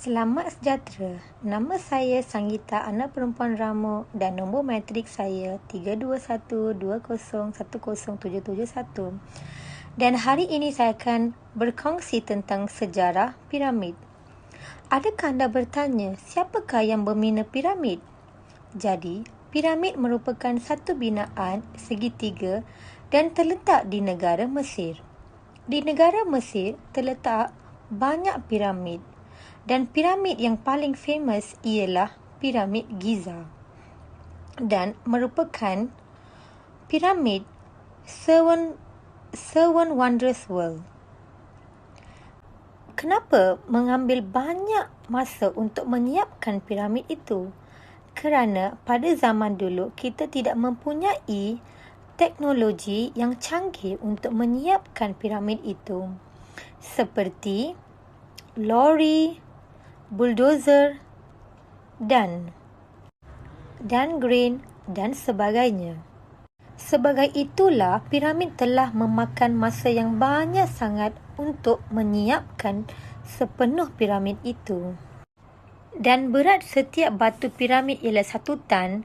Selamat sejahtera. Nama saya Sanggita, anak perempuan Ramo dan nombor matrik saya 32120107771. Dan hari ini saya akan berkongsi tentang sejarah piramid. Adakah anda bertanya, siapakah yang membina piramid? Jadi, piramid merupakan satu binaan segitiga dan terletak di negara Mesir. Di negara Mesir terletak banyak piramid. Dan piramid yang paling famous ialah piramid Giza. Dan merupakan piramid Seven Wonders World. Kenapa mengambil banyak masa untuk menyiapkan piramid itu? Kerana pada zaman dulu kita tidak mempunyai teknologi yang canggih untuk menyiapkan piramid itu. Seperti lori, bulldozer dan grain dan sebagainya. Sebagai itulah piramid telah memakan masa yang banyak sangat untuk menyiapkan sepenuh piramid itu. Dan berat setiap batu piramid ialah 1 tan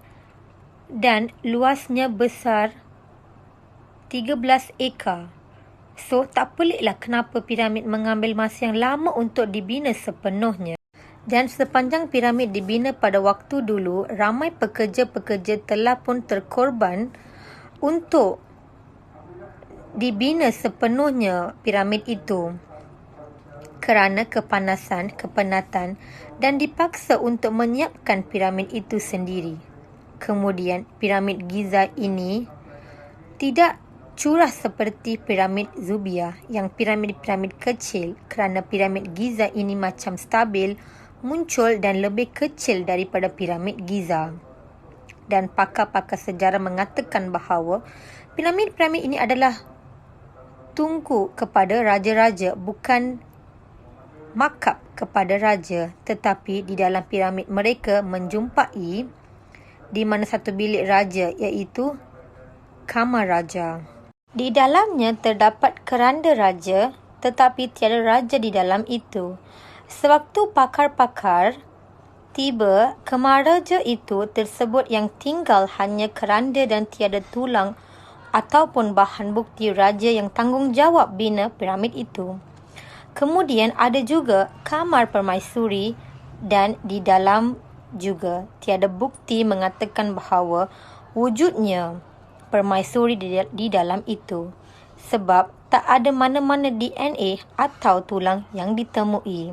dan luasnya besar 13 ekar. So, tak peliklah kenapa piramid mengambil masa yang lama untuk dibina sepenuhnya. Dan sepanjang piramid dibina pada waktu dulu, ramai pekerja-pekerja telah pun terkorban untuk dibina sepenuhnya piramid itu kerana kepanasan, kepenatan dan dipaksa untuk menyiapkan piramid itu sendiri. Kemudian, piramid Giza ini tidak curah seperti piramid Zubia yang piramid-piramid kecil, kerana piramid Giza ini macam stabil, muncul dan lebih kecil daripada piramid Giza. Dan pakar-pakar sejarah mengatakan bahawa piramid-piramid ini adalah tungku kepada raja-raja, bukan markab kepada raja, tetapi di dalam piramid mereka menjumpai di mana satu bilik raja, iaitu kamar raja. Di dalamnya terdapat keranda raja, tetapi tiada raja di dalam itu. Sewaktu pakar-pakar tiba, kamar raja itu tersebut yang tinggal hanya keranda dan tiada tulang ataupun bahan bukti raja yang tanggungjawab bina piramid itu. Kemudian ada juga kamar permaisuri dan di dalam juga tiada bukti mengatakan bahawa wujudnya permaisuri di dalam itu, sebab tak ada mana-mana DNA atau tulang yang ditemui.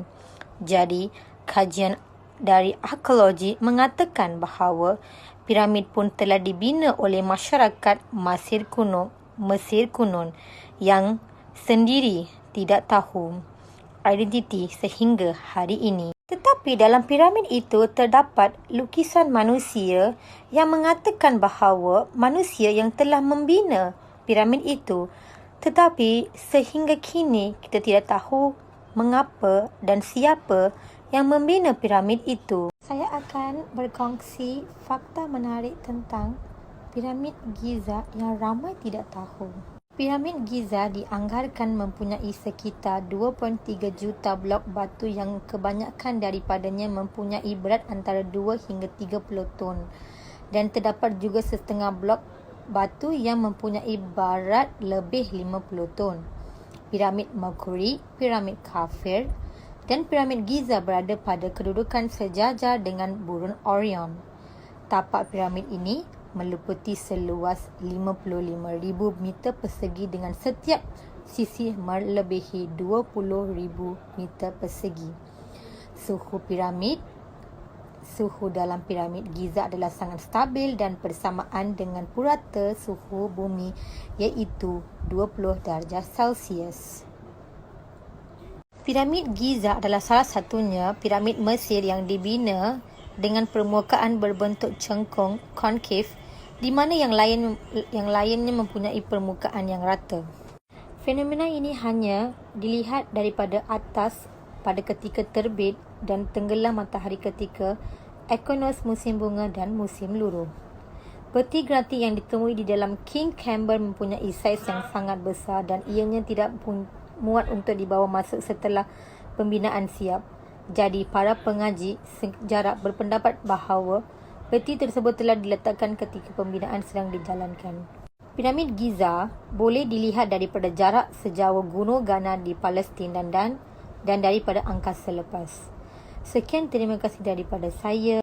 Jadi, kajian dari arkeologi mengatakan bahawa piramid pun telah dibina oleh masyarakat Mesir kuno yang sendiri tidak tahu identiti sehingga hari ini. Tetapi dalam piramid itu terdapat lukisan manusia yang mengatakan bahawa manusia yang telah membina piramid itu, tetapi sehingga kini kita tidak tahu mengapa dan siapa yang membina piramid itu. Saya akan berkongsi fakta menarik tentang piramid Giza yang ramai tidak tahu. Piramid Giza dianggarkan mempunyai sekitar 2.3 juta blok batu yang kebanyakan daripadanya mempunyai berat antara 2 hingga 30 ton. Dan terdapat juga setengah blok batu yang mempunyai berat lebih 50 ton. Piramid Merkuri, piramid Kafir dan piramid Giza berada pada kedudukan sejajar dengan burung Orion. Tapak piramid ini meliputi seluas 55,000 meter persegi dengan setiap sisi melebihi 20,000 meter persegi. Suhu dalam piramid Giza adalah sangat stabil dan bersamaan dengan purata suhu bumi, iaitu 20 darjah Celsius. Piramid Giza adalah salah satunya piramid Mesir yang dibina dengan permukaan berbentuk cengkung konkav, di mana yang lainnya mempunyai permukaan yang rata. Fenomena ini hanya dilihat daripada atas pada ketika terbit dan tenggelam matahari ketika ekuinoctius musim bunga dan musim luruh. Peti grati yang ditemui di dalam King Camber mempunyai saiz yang sangat besar dan ianya tidak muat untuk dibawa masuk setelah pembinaan siap. Jadi, para pengaji sejarah berpendapat bahawa peti tersebut telah diletakkan ketika pembinaan sedang dijalankan. Piramid Giza boleh dilihat daripada jarak sejauh Gunung Ghana di Palestin dan daripada angkasa lepas. Sekian, terima kasih daripada saya.